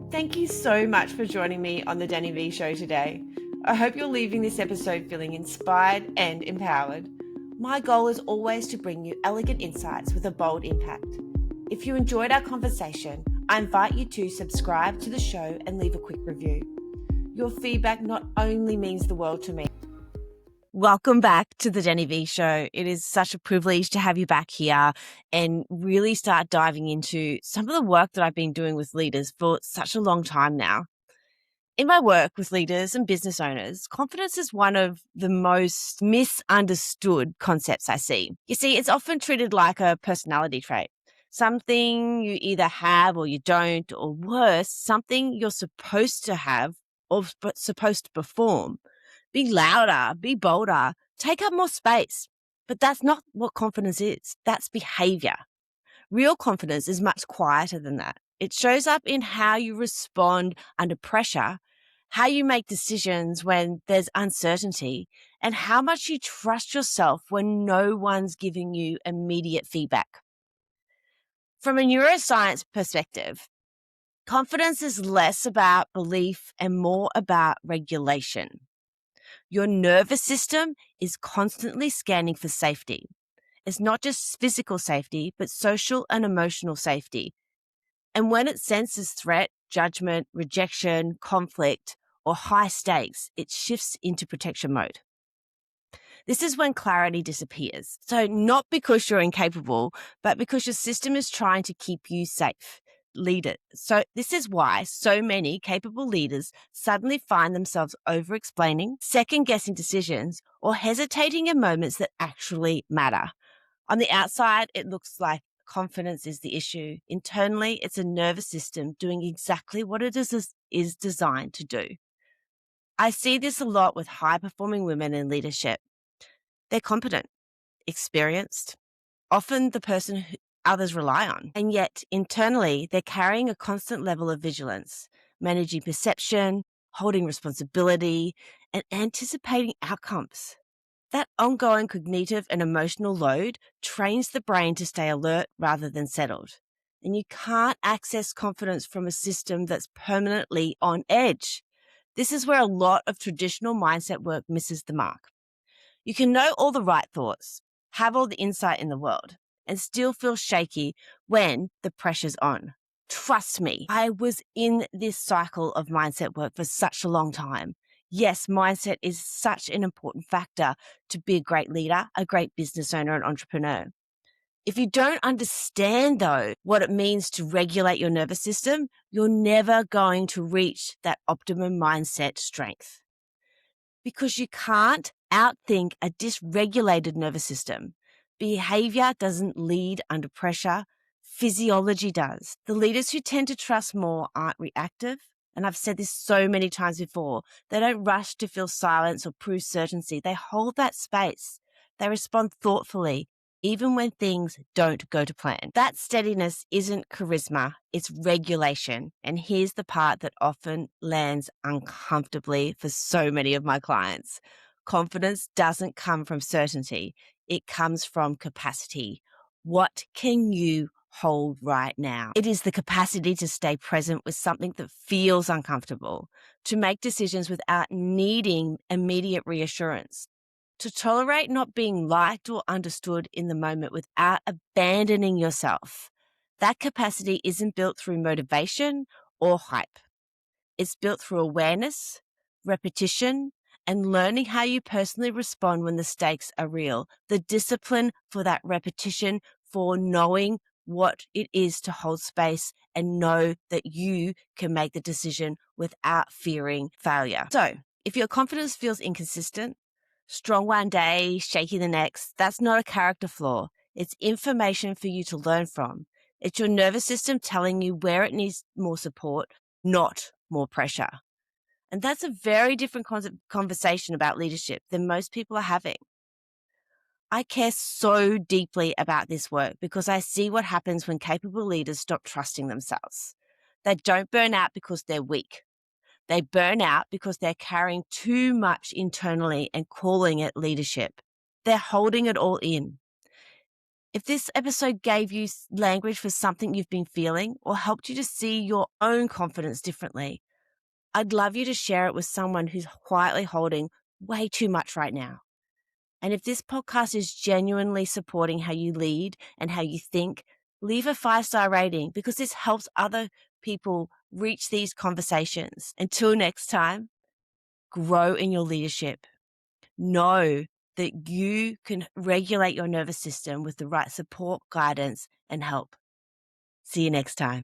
Thank you so much for joining me on the Danni Vee Show today. I hope you're leaving this episode feeling inspired and empowered. My goal is always to bring you elegant insights with a bold impact. If you enjoyed our conversation, I invite you to subscribe to the show and leave a quick review. Your feedback not only means the world to me. Welcome back to the Danni Vee Show. It is such a privilege to have you back here and really start diving into some of the work that I've been doing with leaders for such a long time now. In my work with leaders and business owners, confidence is one of the most misunderstood concepts I see. You see, it's often treated like a personality trait, something you either have or you don't, or worse, something you're supposed to have or supposed to perform. Be louder, be bolder, take up more space. But that's not what confidence is. That's behavior. Real confidence is much quieter than that. It shows up in how you respond under pressure, how you make decisions when there's uncertainty, and how much you trust yourself when no one's giving you immediate feedback. From a neuroscience perspective, confidence is less about belief and more about regulation. Your nervous system is constantly scanning for safety. It's not just physical safety, but social and emotional safety. And when it senses threat, judgment, rejection, conflict, or high stakes, it shifts into protection mode. This is when clarity disappears. So not because you're incapable, but because your system is trying to keep you safe. So this is why so many capable leaders suddenly find themselves over-explaining, second-guessing decisions, or hesitating in moments that actually matter. On the outside, it looks like confidence is the issue. Internally, it's a nervous system doing exactly what it is designed to do. I see this a lot with high-performing women in leadership. They're competent, experienced, often the person who others rely on. And yet, internally, they're carrying a constant level of vigilance, managing perception, holding responsibility, and anticipating outcomes. That ongoing cognitive and emotional load trains the brain to stay alert rather than settled. And you can't access confidence from a system that's permanently on edge. This is where a lot of traditional mindset work misses the mark. You can know all the right thoughts, have all the insight in the world, and still feel shaky when the pressure's on. Trust me, I was in this cycle of mindset work for such a long time. Yes, mindset is such an important factor to be a great leader, a great business owner, and entrepreneur. If you don't understand, though, what it means to regulate your nervous system, you're never going to reach that optimum mindset strength. Because you can't outthink a dysregulated nervous system. Behavior doesn't lead under pressure. Physiology does. The leaders who tend to trust more aren't reactive. And I've said this so many times before. They don't rush to feel silence or prove certainty. They hold that space. They respond thoughtfully, even when things don't go to plan. That steadiness isn't charisma, it's regulation. And here's the part that often lands uncomfortably for so many of my clients. Confidence doesn't come from certainty, it comes from capacity. What can you hold right now? It is the capacity to stay present with something that feels uncomfortable, to make decisions without needing immediate reassurance, to tolerate not being liked or understood in the moment without abandoning yourself. That capacity isn't built through motivation or hype. It's built through awareness, repetition, and learning how you personally respond when the stakes are real. The discipline for that repetition, for knowing what it is to hold space and know that you can make the decision without fearing failure. So, if your confidence feels inconsistent, strong one day, shaky the next, that's not a character flaw. It's information for you to learn from. It's your nervous system telling you where it needs more support, not more pressure. And that's a very different conversation about leadership than most people are having. I care so deeply about this work because I see what happens when capable leaders stop trusting themselves. They don't burn out because they're weak. They burn out because they're carrying too much internally and calling it leadership. They're holding it all in. If this episode gave you language for something you've been feeling or helped you to see your own confidence differently, I'd love you to share it with someone who's quietly holding way too much right now. And if this podcast is genuinely supporting how you lead and how you think, leave a 5-star rating because this helps other people reach these conversations. Until next time, grow in your leadership. Know that you can regulate your nervous system with the right support, guidance, and help. See you next time.